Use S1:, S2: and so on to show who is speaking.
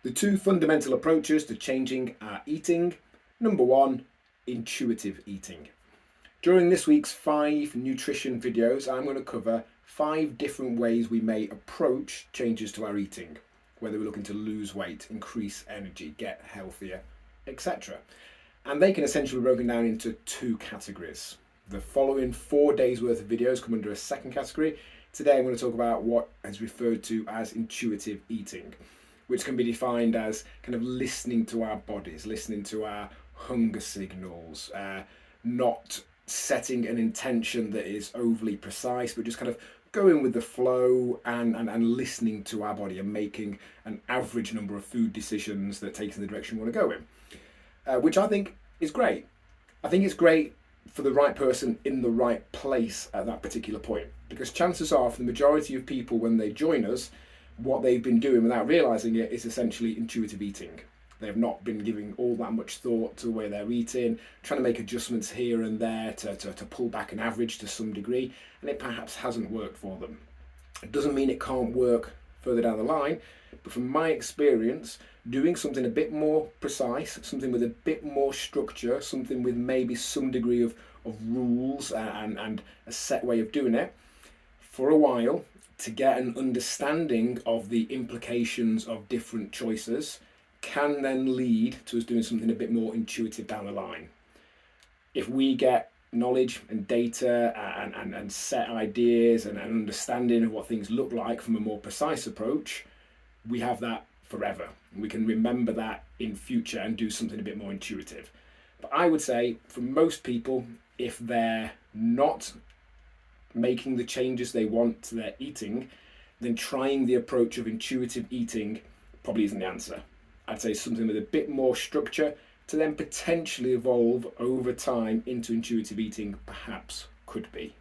S1: The two fundamental approaches to changing our eating. Number one, intuitive eating. During this week's 5 nutrition videos, I'm going to cover 5 different ways we may approach changes to our eating, whether we're looking to lose weight, increase energy, get healthier, etc. And they can essentially be broken down into 2 categories. The following 4 days worth of videos come under a second category. Today I'm going to talk about what is referred to as intuitive eating, which can be defined as kind of listening to our bodies, listening to our hunger signals, not setting an intention that is overly precise, but just kind of going with the flow and listening to our body and making an average number of food decisions that take us in the direction we want to go in, which I think is great. I think it's great for the right person in the right place at that particular point, because chances are for the majority of people when they join us, what they've been doing without realising it is essentially intuitive eating. They've not been giving all that much thought to where they're eating, trying to make adjustments here and there to pull back an average to some degree, and it perhaps hasn't worked for them. It doesn't mean it can't work further down the line, but from my experience, doing something a bit more precise, something with a bit more structure, something with maybe some degree of rules and a set way of doing it, for a while, to get an understanding of the implications of different choices, can then lead to us doing something a bit more intuitive down the line. If we get knowledge and data and set ideas and an understanding of what things look like from a more precise approach, we have that forever. We can remember that in future and do something a bit more intuitive. But I would say for most people, if they're not making the changes they want to their eating, then trying the approach of intuitive eating probably isn't the answer. I'd say something with a bit more structure to then potentially evolve over time into intuitive eating perhaps could be.